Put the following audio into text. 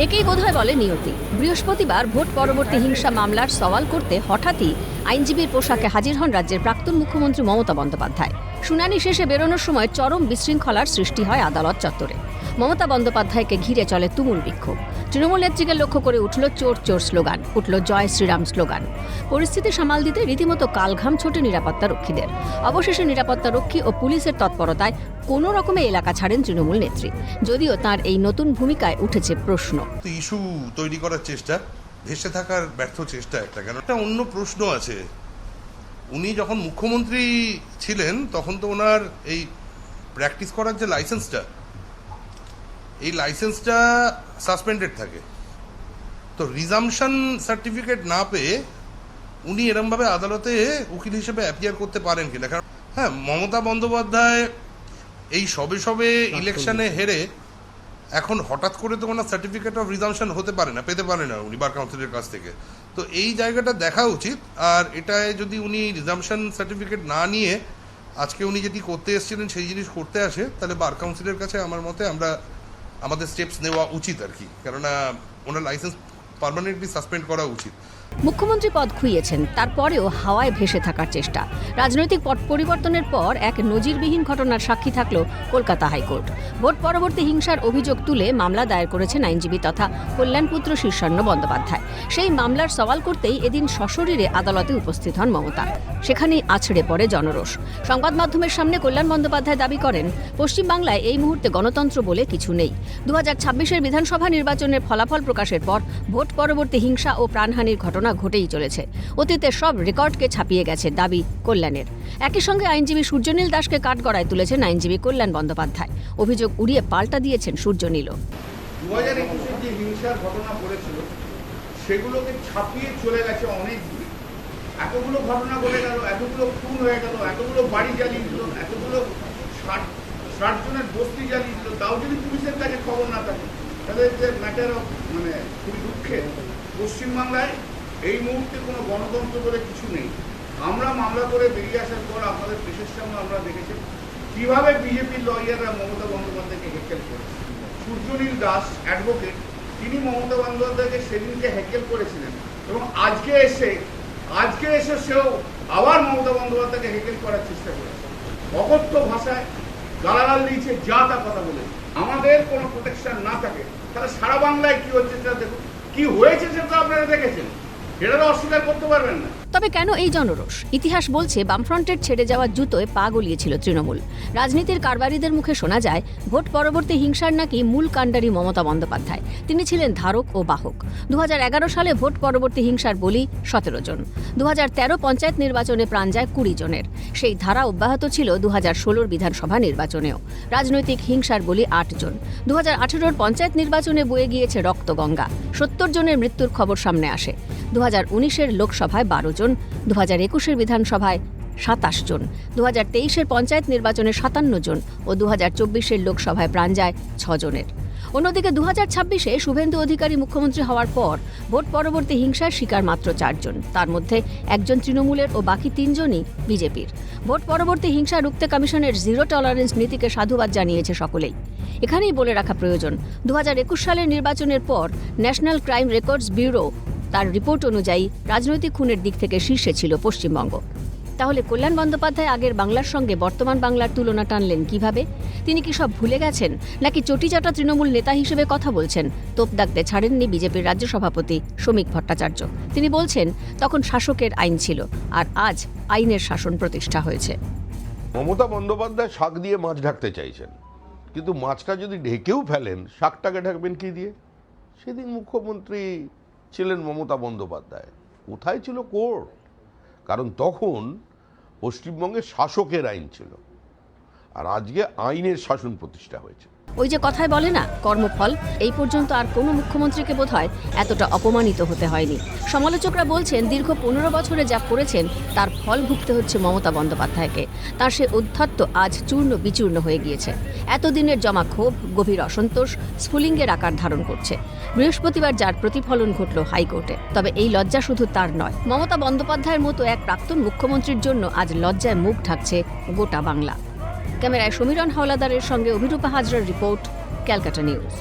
একেই বোধহয় বলে নিয়তি। বৃহস্পতিবার ভোট পরবর্তী হিংসা মামলার সওয়াল করতে হঠাৎই আইনজীবীর পোশাকে হাজির হন রাজ্যের প্রাক্তন মুখ্যমন্ত্রী মমতা বন্দ্যোপাধ্যায়। শুনানি শেষে বেরোনোর সময় চরম বিশৃঙ্খলার সৃষ্টি হয় আদালত চত্বরে। মমতা বন্দ্যোপাধ্যায়কে ঘিরে চলে তুমুল বিক্ষোভ। তৃণমূল নেত্রীকে লক্ষ্য করে উঠল চোর চোর স্লোগান, উঠল জয় শ্রীরাম স্লোগান। পরিস্থিতি সামাল দিতে রীতিমতো কালঘাম ছোটে নিরাপত্তা রক্ষীদের। অবশেষে নিরাপত্তা রক্ষী ও পুলিশের তৎপরতায় কোনো রকমে এলাকা ছাড়েন তৃণমূল নেত্রী, যদিও তার এই নতুন ভূমিকায় উঠেছে প্রশ্ন। ইস্যু তৈরি করার চেষ্টা, ভেসে থাকার ব্যর্থ চেষ্টা কেন একটা অন্য প্রশ্ন আছে। উনি যখন মুখ্যমন্ত্রী ছিলেন তখন তো ওনার এই প্র্যাকটিস করার যে লাইসেন্সটা, এই লাইসেন্সটা সাসপেন্ডেড থাকে। তো রিজামশন সার্টিফিকেট না পেয়ে উনি এরমভাবে আদালতে উকিল হিসেবে অ্যাপিয়ার করতে পারেন কিনা? কারণ হ্যাঁ, মমতা বন্দ্যোপাধ্যায় এই সবে ইলেকশনে হেরে এখন হঠাৎ করে তো ওনার সার্টিফিকেট অফ রিজামশন হতে পারে না, পেতে পারে না উনি বার কাউন্সিলের কাছ থেকে। তো এই জায়গাটা দেখা উচিত। আর এটায় যদি উনি রিজামশন সার্টিফিকেট না নিয়ে আজকে উনি যেটি করতে এসেছিলেন সেই জিনিস করতে আসে, তাহলে বার কাউন্সিলের কাছে আমার মতে আমাদের স্টেপস নেওয়া উচিত আর কি। কেননা ওনার লাইসেন্স পার্মানেন্টলি সাসপেন্ড করা উচিত। মুখ্যমন্ত্রী পদ খুইয়েছেন, তারপরেও হাওয়ায় ভেসে থাকার চেষ্টা। রাজনৈতিক পট পরিবর্তনের পর এক নজিরবিহীন ঘটনার সাক্ষী থাকল কলকাতা হাইকোর্ট। ভোট পরবর্তী হিংসার অভিযোগ তুলে মামলা দায়ের করেছেন আইনজীবী তথা কল্যাণপুত্র শীর্ষণ্য বন্দ্যোপাধ্যায়। সেই মামলার সওয়াল করতেই এদিন সশরীরে আদালতে উপস্থিত হন মমতা। সেখানেই আছড়ে পড়ে জনরোষ। সংবাদ মাধ্যমের সামনে কল্যাণ বন্দ্যোপাধ্যায় দাবি করেন, পশ্চিমবাংলায় এই মুহূর্তে গণতন্ত্র বলে কিছু নেই। 2026-এর বিধানসভা নির্বাচনের ফলাফল প্রকাশের পর ভোট পরবর্তী হিংসা ও প্রাণহানির ঘটনা ঘটেই চলেছে। অতীতের সব রেকর্ডকে ছাপিয়ে গেছে দাবি কল্যাণের। একই সঙ্গে আইনজীবী সূর্যনীল দাসকে কাঠগড়ায় তুলেছেন আইনজীবী কল্যাণ বন্দ্যোপাধ্যায়। অভিযোগ উড়িয়ে পাল্টা দিয়েছেন সূর্যনীলও। 2021-এর যে হিংসার ঘটনা ঘটেছিল সেগুলোকে ছাপিয়ে চলে গেছে অনেক দূরে। এতগুলো ঘটনা ঘটে গেল, এতগুলো খুন হয়ে গেল, এতগুলো বাড়ি জ্বালিয়ে দিল, এতগুলো 60 জনের বস্তি জ্বালিয়ে দিল, তাও যদি পুলিশের কাছে খবর না থাকে তাহলে যে ম্যাটার অফ খুবই দুঃখের। পশ্চিমবাংলায় এই মুহূর্তে কোনো গণতন্ত্র বলে কিছু নেই। আমরা মামলা করে বেরিয়ে আসার পর আপনাদের দেশের সামনে আমরা দেখেছি কিভাবে বিজেপির লয়াররা মমতা বন্দ্যোপাধ্যায়কে হেকেল করেছে। সূর্যনীল দাস অ্যাডভোকেট, তিনি মমতা বন্দ্যোপাধ্যায়কে সেদিনকে হেকেল করেছিলেন এবং আজকে এসে সেও আবার মমতা বন্দ্যোপাধ্যায়কে হেকেল করার চেষ্টা করেছে। অকথ্য ভাষায় গালাগাল দিয়েছে, যা তা কথা বলেছে। আমাদের কোনো প্রোটেকশন না থাকে তাহলে সারা বাংলায় কি হচ্ছে সেটা দেখুন। কি হয়েছে সেটা আপনারা দেখেছেন, এটা তো অস্বীকার করতে পারবেন না। তবে কেন এই জনরোষ? ইতিহাস বলছে বামফ্রন্টের ছেড়ে যাওয়া জুতোয় পা গলিয়েছিল তৃণমূল। রাজনীতির কারবারিদের মুখে শোনা যায় ভোট পরবর্তী হিংসার নাকি মূল কাণ্ডারি মমতা বন্দ্যোপাধ্যায়। তিনি ছিলেন ধারক ও বাহক। 2011 সালে ভোট পরবর্তী হিংসার বলি 17 জন। 2013 পঞ্চায়েত নির্বাচনে প্রাণ যায় 20 জনের। সেই ধারা অব্যাহত ছিল 2016 বিধানসভা নির্বাচনেও। রাজনৈতিক হিংসার বলি 8 জন। 2018 পঞ্চায়েত নির্বাচনে বয়ে গিয়েছে রক্তগঙ্গা। 70 জনের মৃত্যুর খবর সামনে আসে। 2019-এর লোকসভায় 12 জন, 2021-এর বিধানসভায় 27 জন, 2023-এর পঞ্চায়েত নির্বাচনে 57 জন ও 2024-এর লোকসভায় প্রাণ যায় 6 জনের। অন্যদিকে 2026-এ শুভেন্দু অধিকারী মুখ্যমন্ত্রী হওয়ার পর ভোট পরবর্তী হিংসার শিকার মাত্র 4 জন। তার মধ্যে একজন তৃণমূলের ও বাকি 3 জনই বিজেপির। ভোট পরবর্তী হিংসা রুখতে কমিশনের জিরো টলারেন্স নীতিকে সাধুবাদ জানিয়েছে সকলেই। এখানেই বলে রাখা প্রয়োজন, 2021 সালের নির্বাচনের পর ন্যাশনাল ক্রাইম রেকর্ডস ব্যুরো তার রিপোর্ট অনুযায়ী রাজনৈতিক খুনের দিক থেকে শীর্ষে ছিল পশ্চিমবঙ্গ। তাহলে কল্যাণ বন্দ্যোপাধ্যায় আগের বাংলার সঙ্গে বর্তমান বাংলার তুলনা টানলেন কিভাবে? তিনি কি সব ভুলে গেছেন, নাকি চটিচাটা তৃণমূল নেতা হিসেবে কথা বলছেন? তোপ দাগতে ছাড়েননি বিজেপির রাজ্য সভাপতি শ্রমিক ভট্টাচার্য। তিনি বলছেন, তখন শাসকের আইন ছিল, আর আজ আইনের শাসন প্রতিষ্ঠা হয়েছে। মমতা বন্দ্যোপাধ্যায় শাক দিয়ে মাছ ঢাকতে চাইছেন, কিন্তু মাছটা যদি ঢেকেও ফেলেন, শাকটাকে ঢাকবেন কি দিয়ে? সেদিন মুখ্যমন্ত্রী ছিলেন মমতা বন্দ্যোপাধ্যায়। কোথায় ছিল কোর্ট? কারণ তখন পশ্চিমবঙ্গে শাসকের আইন ছিল, আর আজকে আইনের শাসন প্রতিষ্ঠা হয়েছে। ওই যে কথায় বলে না, কর্মফল। এই পর্যন্ত আর কোনো মুখ্যমন্ত্রীকে বোধহয় এতটা অপমানিত হতে হয়নি। সমালোচকরা বলছেন, দীর্ঘ 15 বছরে যা করেছেন তার ফল ভুগতে হচ্ছে মমতা বন্দ্যোপাধ্যায়কে। তার সে অধ্যত্ব আজ চূর্ণ বিচূর্ণ হয়ে গিয়েছে। এতদিনের জমা ক্ষোভ, গভীর অসন্তোষ স্ফুলিঙ্গের আকার ধারণ করছে। বৃহস্পতিবার যার প্রতিফলন ঘটল হাইকোর্টে। তবে এই লজ্জা শুধু তার নয়, মমতা বন্দ্যোপাধ্যায়ের মতো এক প্রাক্তন মুখ্যমন্ত্রীর জন্য আজ লজ্জায় মুখ ঢাকছে গোটা বাংলা। ক্যামেরায় সমীরণ হাওলাদারের সঙ্গে অভিরূপা হাজরার রিপোর্ট, ক্যালকাটা নিউজ।